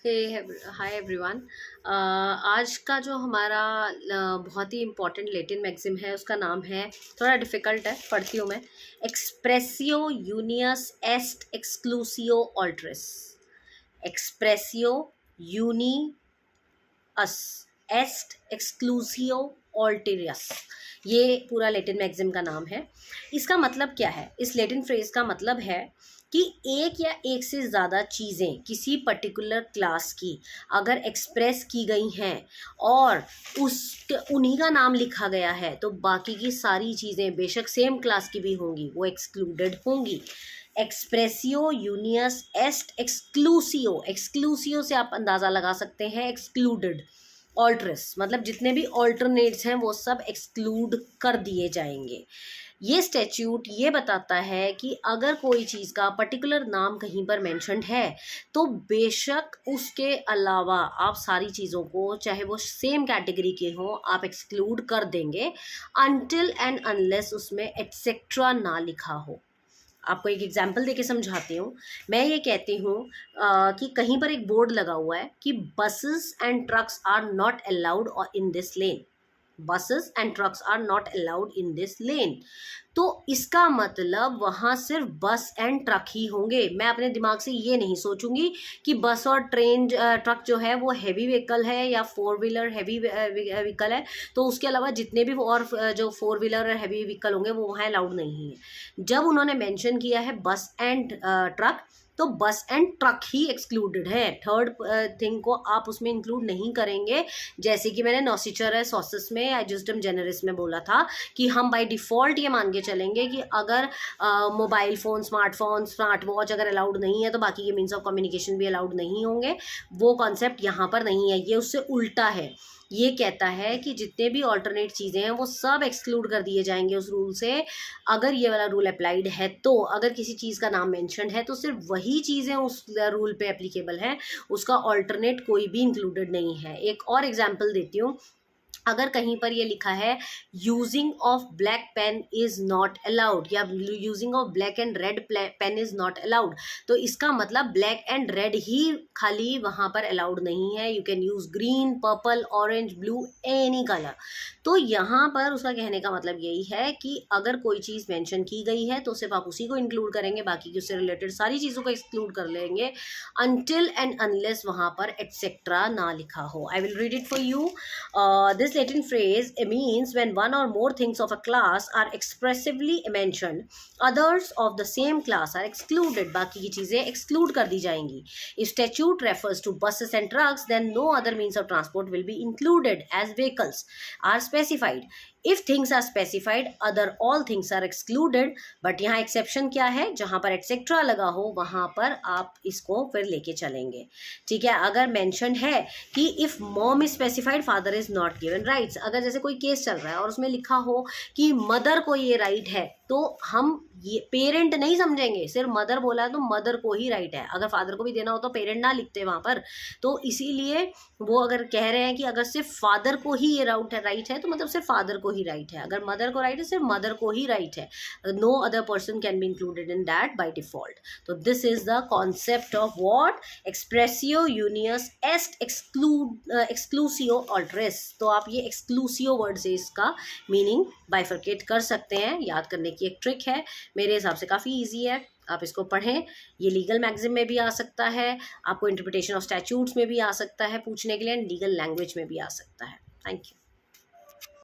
Hi everyone. आज का जो हमारा बहुत ही इम्पोर्टेंट लैटिन मैक्सिम है उसका नाम है, थोड़ा डिफ़िकल्ट है, पढ़ती हूँ मैं। एक्सप्रेसियो यूनियस एस्ट एक्सक्लूसियो ऑल्ट्रिस। एक्सप्रेसियो यूनियस एस्ट एक्सक्लूसियो ऑल्टेरियस, ये पूरा लैटिन मैक्सिम का नाम है। इसका मतलब क्या है? इस लैटिन फ्रेज का मतलब है कि एक या एक से ज़्यादा चीज़ें किसी पर्टिकुलर क्लास की अगर एक्सप्रेस की गई हैं और उस उन्हीं का नाम लिखा गया है तो बाकी की सारी चीज़ें बेशक सेम क्लास की भी होंगी वो एक्सक्लूडेड होंगी। एक्सप्रेसियो यूनियस एस्ट एक्सक्लूसियो, एक्सक्लूसियो से आप अंदाज़ा लगा सकते हैं एक्सक्लूडेड। ऑल्ट्रस मतलब जितने भी ऑल्टरनेट्स हैं वो सब एक्सक्लूड कर दिए जाएंगे। ये स्टैच्यूट ये बताता है कि अगर कोई चीज़ का पर्टिकुलर नाम कहीं पर मेंशन्ड है तो बेशक उसके अलावा आप सारी चीज़ों को, चाहे वो सेम कैटेगरी के हों, आप एक्सक्लूड कर देंगे अनटिल एंड अनलेस उसमें एटसेट्रा ना लिखा हो। आपको एक एग्जाम्पल देके समझाती हूँ। मैं ये कहती हूँ कि कहीं पर एक बोर्ड लगा हुआ है कि buses and trucks are not allowed in this lane. Buses and trucks are not allowed in this lane. तो इसका मतलब वहाँ सिर्फ बस एंड ट्रक ही होंगे। मैं अपने दिमाग से ये नहीं सोचूंगी कि बस और ट्रेन ट्रक जो है वो हैवी व्हीकल है या फोर व्हीलर हैवी व्हीकल है, तो उसके अलावा जितने भी और जो फोर व्हीलर और हैवी व्हीकल होंगे वो वहाँ अलाउड नहीं है। जब उन्होंने मेंशन किया है बस एंड ट्रक, तो बस एंड ट्रक ही एक्सक्लूडेड है। थर्ड थिंग को आप उसमें इंक्लूड नहीं करेंगे। जैसे कि मैंने नॉसिचर सॉसेस में एडजुस्टम जेनरिस में बोला था कि हम बाय डिफ़ॉल्ट ये मान के चलेंगे कि अगर mobile phone, smartphone, smart watch अगर अलाउड नहीं है तो बाकी के मीन्स ऑफ कम्युनिकेशन भी अलाउड नहीं होंगे। वो कॉन्सेप्ट यहाँ पर नहीं है, ये उससे उल्टा है। ये कहता है कि जितने भी ऑल्टरनेट चीज़ें हैं वो सब एक्सक्लूड कर दिए जाएंगे उस रूल से। अगर ये वाला रूल अप्लाइड है तो अगर किसी चीज़ का नाम मेंशन है तो सिर्फ वही चीज़ें उस रूल पे एप्लीकेबल हैं, उसका ऑल्टरनेट कोई भी इंक्लूडेड नहीं है। एक और एग्जांपल देती हूँ। अगर कहीं पर ये लिखा है using of black pen is not allowed या using of black and red pen is not allowed, तो इसका मतलब ब्लैक एंड रेड ही खाली वहाँ पर अलाउड नहीं है। You can use green, purple, orange, blue, any colour. तो यहाँ पर उसका कहने का मतलब यही है कि अगर कोई चीज़ मेंशन की गई है तो सिर्फ आप उसी को इंक्लूड करेंगे, बाकी की उससे रिलेटेड सारी चीज़ों को एक्सक्लूड कर लेंगे अनटिल एंड अनलेस वहाँ पर एटसेट्रा ना लिखा हो। I will read it for you. This Latin phrase means when one or more things of a class are expressively mentioned, others of the same class are excluded. बाकी की चीज़ें exclude कर दी जाएंगी. If statute refers to buses and trucks, then no other means of transport will be included as vehicles are specified. If things are specified, other all things are excluded. But यहाँ exception क्या है? जहाँ पर etc लगा हो वहाँ पर आप इसको फिर लेके चलेंगे। ठीक है, अगर mentioned है कि if mom is specified, father is not given rights। अगर जैसे कोई केस चल रहा है और उसमें लिखा हो कि मदर को ये राइट है तो हम ये पेरेंट नहीं समझेंगे, सिर्फ मदर बोला है तो मदर को ही राइट है। अगर फादर को भी देना हो तो पेरेंट ना लिखते वहाँ पर। तो इसीलिए वो अगर कह रहे हैं कि अगर सिर्फ फादर को ही ये राइट है तो मतलब सिर्फ फादर को ही राइट है। अगर मदर को राइट है सिर्फ मदर को ही राइट है। No other person can be included in that by default. तो this is the concept of what एक्सप्रेसियो यूनियस एस्ट एक्सक्लूसियो ऑल्ट्रेस। तो आप ये एक्सक्लूसियो वर्ड से इसका मीनिंग बाइफरकेट कर सकते हैं। याद करने की एक ट्रिक है, मेरे हिसाब से काफ़ी ईजी है, आप इसको पढ़ें। ये लीगल मैगज़िन में भी आ सकता है, आपको इंटरप्रिटेशन ऑफ स्टैट्यूट्स में भी आ सकता है पूछने के लिए, एंड लीगल लैंग्वेज में भी आ सकता है। Thank you.